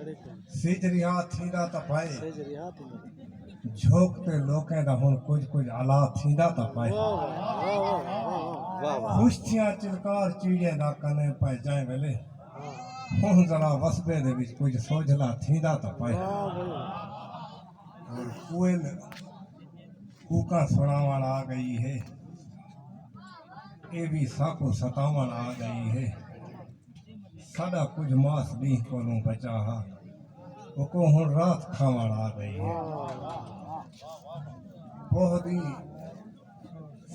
सिजरिया थींदा त पाए झोंकते लोकें दा हुण कुछ आला थींदा त पाए खुश थियां चिलकार चीड़े दा कने पाए जाए वेले हुण जरा वसबे दे विच कुछ सोझला थींदा त पाए और कोयल कूका सुनावण आ गई है ये भी साको सतावण आ गई है साडा कुछ मास दी कोलों बचा हा वो को हुण रात खावण आ गई है बहुत ही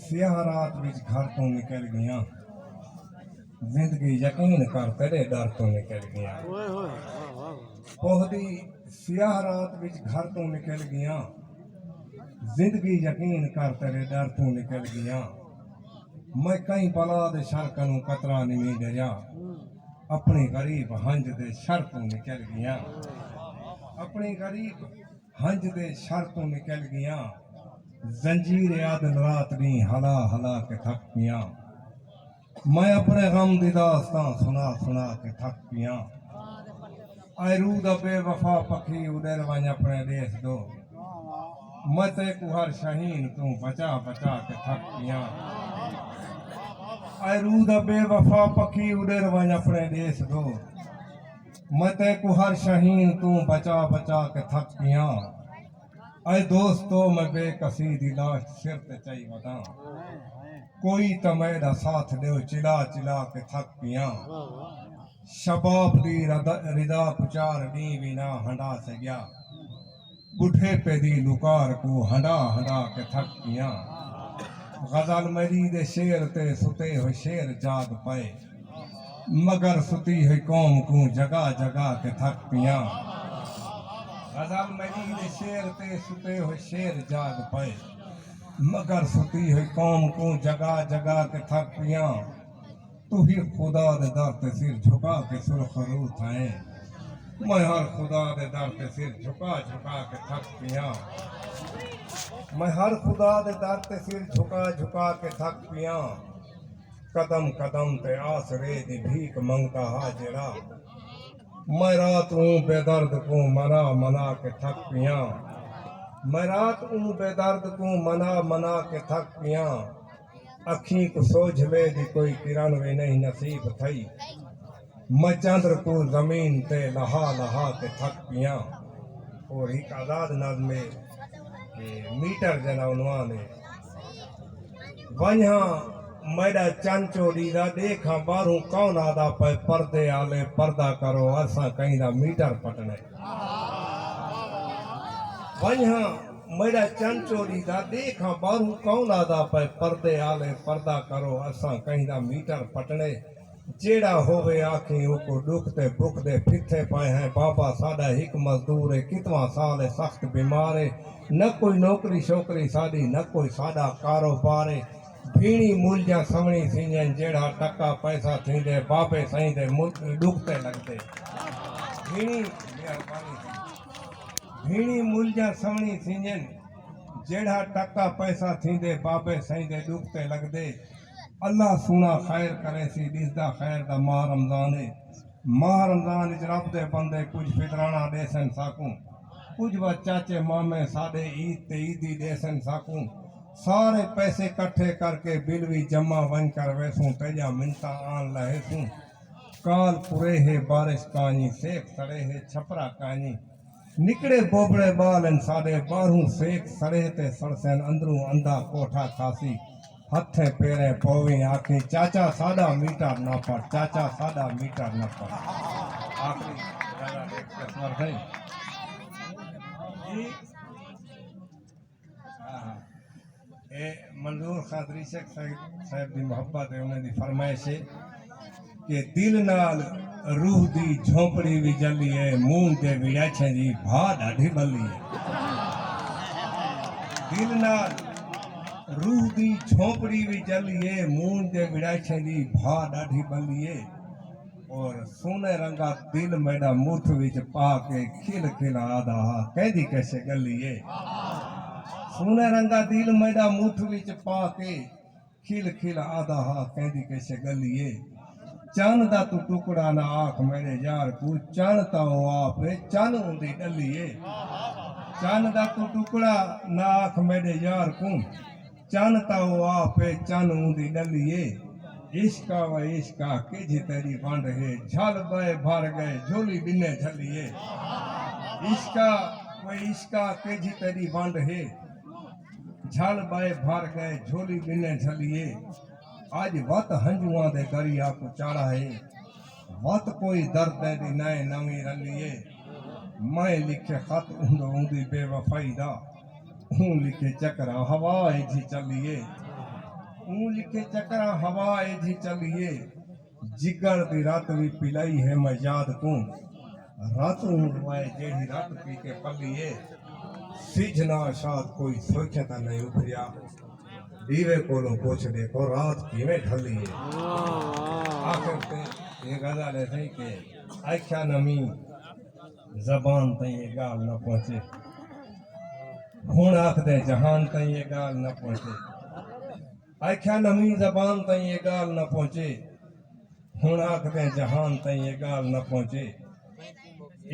सियाह रात विच घर तो निकल गया जिंदगी यकीन कर तेरे डर तो निकल गया बहुत ही सियाह रात विच घर तो निकल गया जिंदगी यकीन कर तेरे डर तो निकल गया मैं कई बला दे शर कनू कतरा नहीं डरिया अपनी गरीब हंज दे शर तो निकल गया अपनी गरीब हंज दे शर तो निकल गया जंजीर याद रात नी हला हला के थक पिया मैं अपने गम दी दास्तां सुना सुना के थक पिया आए रूह दा बेवफा पखी उड़र वंज अपने देश दो मैं ते कुहर शहीन तू बचा बचा के थक पिया आए रूह दा बेवफा पखी उड़र वंज अपने देश दो मैं ते कुहर शहीन तू बचा बचा के थक पिया आए दोस्तों मैं बेकसी दी लाश सिर ते चई वदा कोई तो मेरा साथ दो चिला चिला के थक पिया शबाब दी रिदा पुचार नी भी ना हंडा से गया बुढ़े पे दी लुकार को हंडा हंडा के थक पिया गजल मेरी दे शेर ते सुते हो शेर जाग पाए मगर सुती है कौम को जगा जगा के थक पिया गजल मेरी दे शेर ते सुते हो शेर जाग पाए मगर सुती है कौम को जगा जगा के थक पिया तू ही खुदा दे दर ते सिर झुका के सुरखरू थाए मैं हर खुदा दे दर ते सिर झुका झुका के थक पिया मैं हर खुदा दे दर ते सिर झुका झुका के थक पिया कदम कदम ते आसरे दी भीख मंगता हाजरा मैं रात हूँ बेदर्द को मना मना के थक पिया मैं रात हूँ बेदर्द को मना मना के थक पिया अखी को सोझ वे दी कोई किरण वे नहीं नसीब थई मैं चंद्र को जमीन ते लहा लहा के थक पिया और एक आजाद नज़्म में मीटर जना उन्वान है वन्हा मैडा चंचो दीदा देखा बारू कौन आदा पे पर्दे आले पर्दा करो असा कहीं दा मीटर पटने वन्हा मेरा चंचो दीदा देखा बारू कौन आदा पे पर्दे आले पर्दा करो असा कहीं दा मीटर पटने जेड़ा होवे आखी उको दुख ते भुख दे फिथे पाए हैं बाबा साडा हिक मजदूर है कितवा साल है सख्त बीमार है न कोई नौकरी शोकरी साडी न कोई साडा कारोबार है भीणी मुलजा सवणी थींजन जेड़ा टका पैसा थींदे बाबे साईं दे दुख ते लगदे भीणी मुलजा सवणी थींजन जेड़ा टका पैसा थींदे बाबे साईं दे दुख ते लगदे अल्लाह सुना खैर करे सी दिसदा खैर दा माह रमजान है माह रमजान इच रब दे बंदे कुछ फितराना देसन साकूं कुछ व चाचे मामे साडे ईद ते ईदी देसन साकूं सारे पैसे इकट्ठे करके बिल भी जमा वन कर वैसूं तेजा मिनता आन लहेसूं काल पुरे है बारिश कानी सेक सड़े है छपरा कानी निकड़े बोबड़े बालन साडे बारूं सेक सड़े ते सड़सन अंदरूं अंधा कोठा खासी हथे पेरे पोवी आखी चाचा साडा मीटर न पड़ चाचा साडा मीटर न पड़ आखिरी स्वर है ए मंजूर खादरी शेख साहब की मोहब्बत है उन्हें फरमाइश है कि दिल नाल रूह दी झोंपड़ी भी जली है मूंग दे विड़ाछे दी भा ढाढी बली है दिल नाल रूह दी झोंपड़ी भी जली है मूंग दे विड़ाछे दी भा ढाढी बली है और सोने रंगा दिल मेरा मुठ विच पा के खिल खिल आदा कहदी कैसे गली है सोने रंगा दिल मेरा मुठ विच पा के खिल खिल आदा हा कहदी कैसे गली है चन दा तू टुकड़ा ना आख मेरे यार को चन ताओ आप चन उंदी डलिए चन दा तू टुकड़ा ना आख मेरे यार को चन ताओ आप चन उंदी डलिए इश्का व इश्का के जी तेरी बांध है झल बे भर गए झोली बिने झलिए इश्का व इश्का के जी तेरी बांध है झल बे भर गए झोली बिने झलिए आज वत हंजुआ दे दरिया को चाड़ा है वत कोई दर्द दी नए नवी रलिए मैं लिखे खत ऊंदो ऊंदी बेवफाई दा ऊं लिखे चकरा हवा जी चलिए ऊं लिखे चकरा हवा जी चलिए जिगर दी रात भी पिलाई है मैं याद को रात मैं जेड़ी रात पी के पलिए सिजना शाद कोई सोचता नहीं उभरिया दीवे कोलों पूछ देखो रात किवें ढली है आखिर ते ये गजल है सही के आख्या नमी जबान तई ये गाल न पहुंचे हुण आखदे जहान तई ये गाल न पहुंचे आख्या नमी जबान तई ये गाल न पहुंचे हुण आखदे जहान तई ये गाल न पहुंचे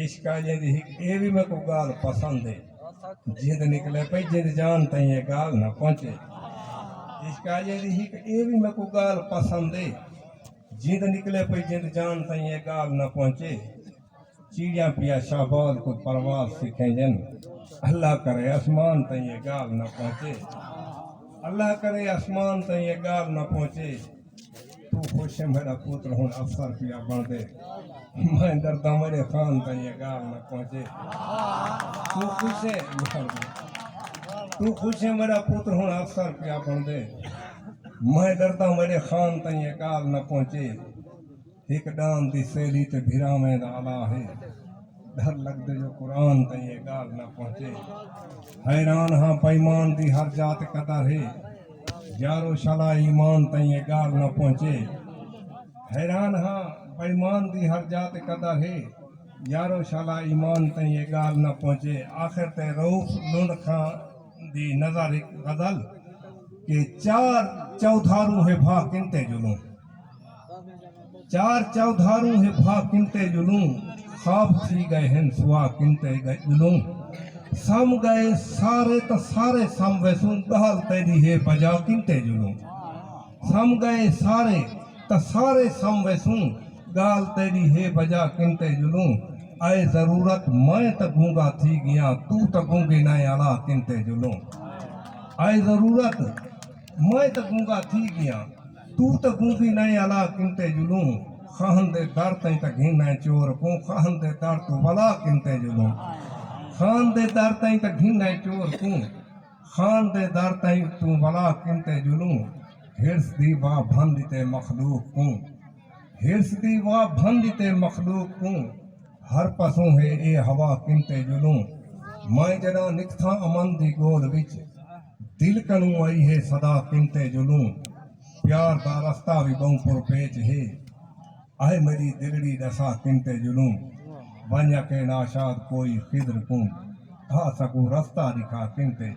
इश्का जिंदी ये भी मैं को गाल पसंद है जिंद निकले पई जिंद जान तई ये गाल न पहुंचे इसका ये भी मैं को गाल पसंद है जिंद निकले पई जिंद जान तई ये गाल न पहुंचे चिड़िया पिया शाहबाज को परवाज सीखे जन अल्लाह करे आसमान तई ये गाल न पहुंचे अल्लाह करे आसमान तई ये गाल न पहुंचे तू खुश है मेरा पुत्र हूँ अफसर पिया बन दे मैं डरदा मेरे खान तई ये गाल न पहुंचे तू खुश है तू खुश है मेरा पुत्र हूँ अफसर पिया बन दे मैं डरदा मेरे खान तई ये गाल न पहुंचे एक डान दी सैली ते भिरा में आला है डर लगदे जो कुरान तई ये गाल न पहुंचे हैरान हाँ बेईमान दी हर जात कदर है यारो शाला ईमान तई ये गाल न पहुंचे हैरान हाँ बेईमान दी हर जात कदर है यारो शाला ईमान तई ये गाल न पहुंचे आखिर ते रऊफ लुंड खां दी नजर एक गजल के चार चौधारू है भा किनते जुलूं चार चौधारू है भा किनते जुलूं खाब थी गए हैं सुआ किनते गए जुलूं सम गए सारे तो सारे सम वैसू गाल तेरी है बजा किनते जुलूं सम गए सारे तो सारे सम वैसू गाल तेरी है बजा किनते जुलूं आए जरूरत मैं तो गूंगा थी गया तू तो गूंगे न आला किनते जुलूं आए जरूरत मैं तो गूंगा थी गया तू तो गूंगी न आला किनते जुलूं खान दे दर तई तो घिन चोर को खान दे दर तो वला किनते जुलूं खान दे दर तई तो घिन चोर को खान दे दर तई तू वला किनते जुलूं हिर्स दी वाह भंदिते मखलूक को हिर्स दी वाह भंदिते मखलूक को हर पसों है ए हवा किनते जुलूं मैं जड़ा निकथा अमन दी गोल विच दिल कनू आई है सदा किनते जुलूं प्यार दा रास्ता भी बहुपुर पेच है आए मेरी दिगड़ी दसा किनते जुलूं बन्या के नाशाद कोई खिद्र को आ सकूं रास्ता दिखा किनते